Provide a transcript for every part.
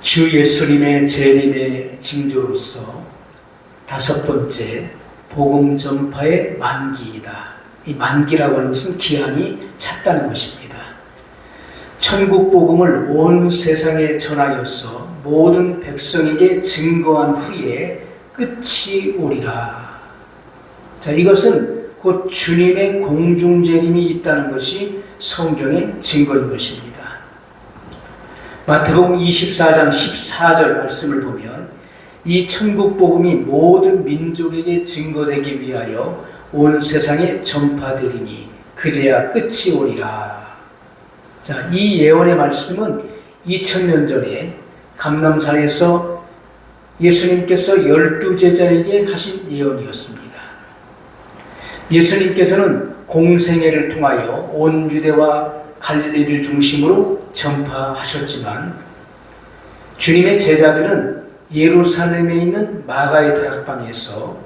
주 예수님의 재림의 징조로서 다섯 번째, 복음 전파의 만기이다. 이 만기라고 하는 것은 기한이 찼다는 것입니다. 천국 복음을 온 세상에 전하여서 모든 백성에게 증거한 후에 끝이 오리라. 자, 이것은 곧 주님의 공중재림이 있다는 것이 성경의 증거인 것입니다. 마태복음 24장 14절 말씀을 보면 이 천국 복음이 모든 민족에게 증거되기 위하여 온 세상에 전파되리니 그제야 끝이 오리라. 자, 이 예언의 말씀은 2000년 전에 감람산에서 예수님께서 12제자에게 하신 예언이었습니다. 예수님께서는 공생애를 통하여 온 유대와 갈릴리를 중심으로 전파하셨지만 주님의 제자들은 예루살렘에 있는 마가의 다락방에서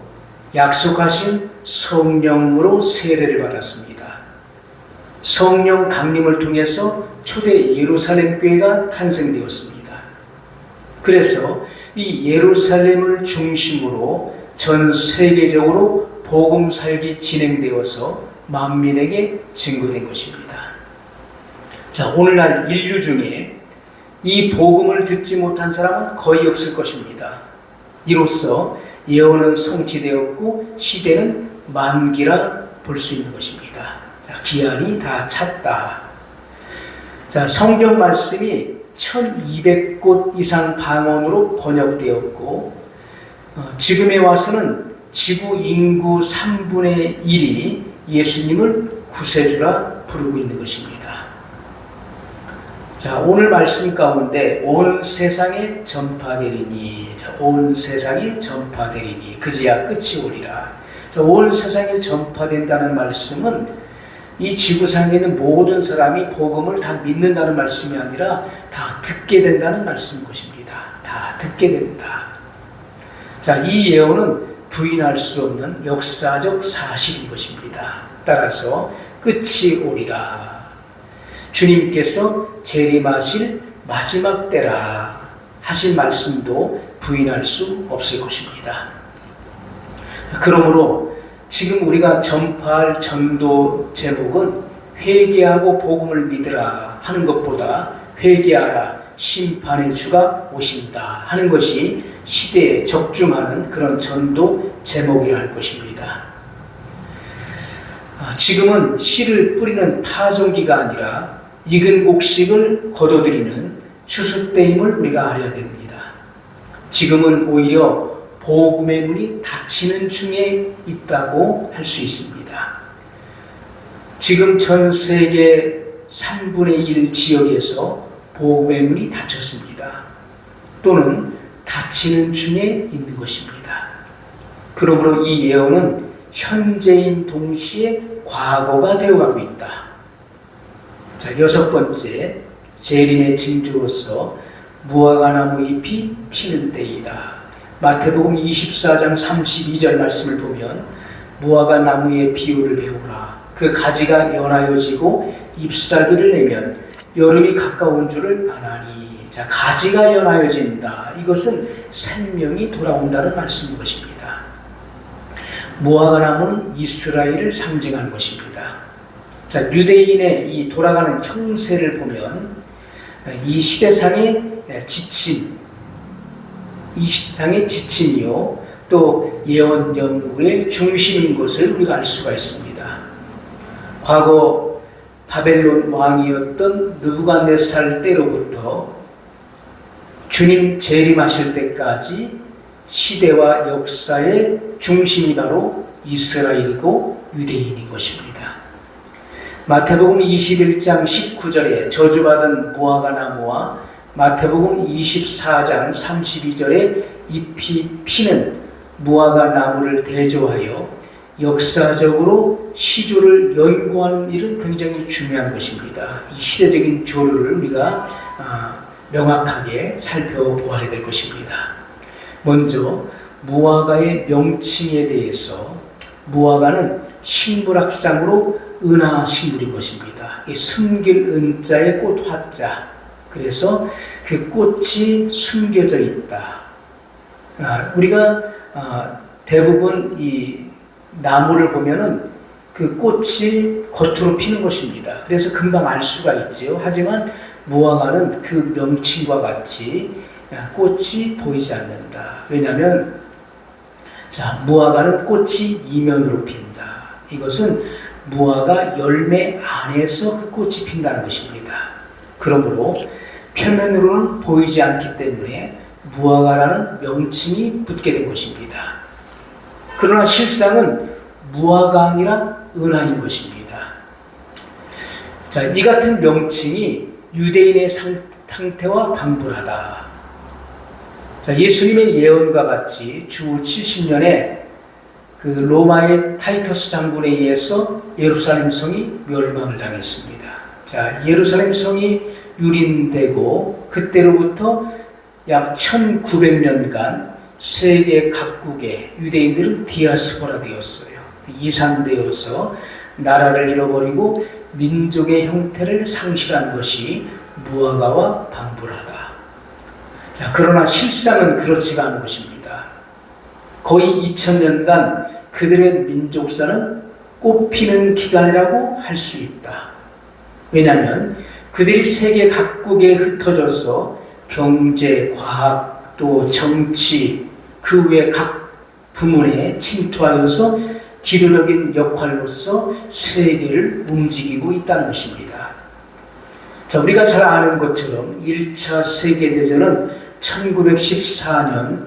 약속하신 성령으로 세례를 받았습니다. 성령 강림을 통해서 초대 예루살렘 교회가 탄생되었습니다. 그래서 이 예루살렘을 중심으로 전 세계적으로 복음 살기 진행되어서 만민에게 증거된 것입니다. 자, 오늘날 인류 중에 이 복음을 듣지 못한 사람은 거의 없을 것입니다. 이로써 예언은 성취되었고 시대는 만기라 볼 수 있는 것입니다. 자, 기한이 다 찼다. 자, 성경 말씀이 1200곳 이상 방언으로 번역되었고 지금에 와서는 지구 인구 3분의 1이 예수님을 구세주라 부르고 있는 것입니다. 자, 오늘 말씀 가운데 온 세상에 전파되리니, 온 세상에 전파되리니 그제야 끝이 오리라. 자, 온 세상에 전파된다는 말씀은 이 지구상에 있는 모든 사람이 복음을 다 믿는다는 말씀이 아니라 다 듣게 된다는 말씀인 것입니다. 다 듣게 된다. 자, 이 예언은 부인할 수 없는 역사적 사실인 것입니다. 따라서 끝이 오리라. 주님께서 재림하실 마지막 때라 하신 말씀도 부인할 수 없을 것입니다. 그러므로 지금 우리가 전파할 전도 제목은 회개하고 복음을 믿으라 하는 것보다 회개하라 심판의 주가 오신다 하는 것이 시대에 적중하는 그런 전도 제목이라 할 것입니다. 지금은 씨를 뿌리는 파종기가 아니라 익은 곡식을 거둬들이는 추수 때임을 우리가 알아야 됩니다. 지금은 오히려 복음의 문이 닫히는 중에 있다고 할 수 있습니다. 지금 전 세계 3분의 1 지역에서 복음의 문이 닫혔습니다. 또는 닫히는 중에 있는 것입니다. 그러므로 이 예언은 현재인 동시에 과거가 되어가고 있다. 자, 여섯 번째, 재림의 징조로서 무화과나무 잎이 피는 때이다. 마태복음 24장 32절 말씀을 보면 무화과나무의 비유를 배우라. 그 가지가 연하여지고 잎사귀를 내면 여름이 가까운 줄을 아나니. 자, 가지가 연하여진다. 이것은 생명이 돌아온다는 말씀인 것입니다. 무화과나무는 이스라엘을 상징하는 것입니다. 자, 유대인의 이 돌아가는 형세를 보면 이 시대상의 지침이요 또 예언 연구의 중심인 것을 우리가 알 수가 있습니다. 과거 바벨론 왕이었던 느부갓네살 때로부터 주님 재림하실 때까지 시대와 역사의 중심이 바로 이스라엘이고 유대인인 것입니다. 마태복음 21장 19절에 저주받은 무화과나무와 마태복음 24장 32절에 잎이 피는 무화과나무를 대조하여 역사적으로 시조를 연구하는 일은 굉장히 중요한 것입니다. 이 시대적인 조류를 우리가 명확하게 살펴보아야 될 것입니다. 먼저 무화과의 명칭에 대해서 무화과는 식물학상으로 은하 식물인 것입니다. 이 숨길 은자의 꽃 화자, 그래서 그 꽃이 숨겨져 있다. 우리가 대부분 이 나무를 보면은 그 꽃이 겉으로 피는 것입니다. 그래서 금방 알 수가 있지요. 하지만 무화과는 그 명칭과 같이 꽃이 보이지 않는다. 왜냐하면 무화과는 꽃이 이면으로 핀다. 이것은 무화과 열매 안에서 그 꽃이 핀다는 것입니다. 그러므로 표면으로는 보이지 않기 때문에 무화과라는 명칭이 붙게 된 것입니다. 그러나 실상은 무화과가 아니라 은하인 것입니다. 이 같은 명칭이 유대인의 상태와 방불하다. 예수님의 예언과 같이 주 70년에 그 로마의 타이터스 장군에 의해서 예루살렘 성이 멸망을 당했습니다. 예루살렘 성이 유린되고 그때로부터 약 1900년간 세계 각국의 유대인들은 디아스포라 되었어요. 이산되어서 나라를 잃어버리고 민족의 형태를 상실한 것이 무화과와 방불하다. 그러나 실상은 그렇지가 않은 것입니다. 거의 2000년간 그들의 민족사는 꽃피는 기간이라고 할 수 있다. 왜냐하면 그들이 세계 각국에 흩어져서 경제, 과학, 또 정치, 그 외 각 부문에 침투하여서 지도적인 역할로서 세계를 움직이고 있다는 것입니다. 우리가 잘 아는 것처럼 1차 세계대전은 1914년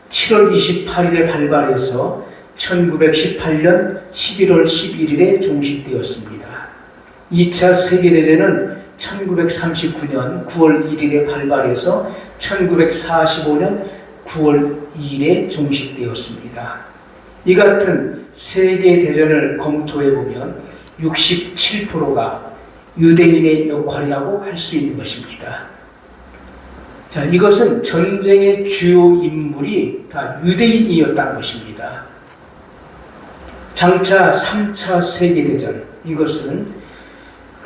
7월 28일에 발발해서 1918년 11월 11일에 종식되었습니다. 2차 세계대전은 1939년 9월 1일에 발발해서 1945년 9월 2일에 종식되었습니다. 이 같은 세계대전을 검토해보면 67%가 유대인의 역할이라고 할 수 있는 것입니다. 이것은 전쟁의 주요 인물이 다 유대인이었다는 것입니다. 장차 3차 세계대전, 이것은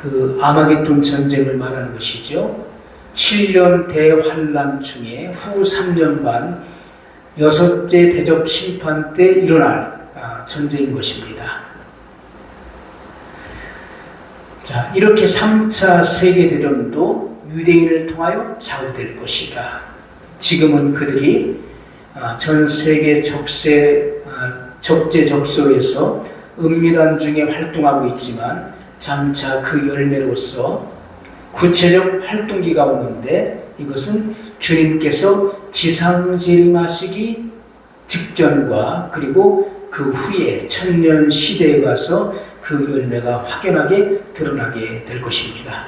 그 아마겟돈 전쟁을 말하는 것이죠. 7년 대환란 중에 후 3년 반 6째 대접 심판 때 일어날 전쟁인 것입니다. 이렇게 3차 세계대전도 유대인을 통하여 좌우될 것이다. 지금은 그들이 전 세계 적재적소에서 은밀한 중에 활동하고 있지만 장차 그 열매로서 구체적 활동기가 오는데 이것은 주님께서 지상 재림하시기 직전과 그리고 그 후에 천년 시대에 가서 그 열매가 확연하게 드러나게 될 것입니다.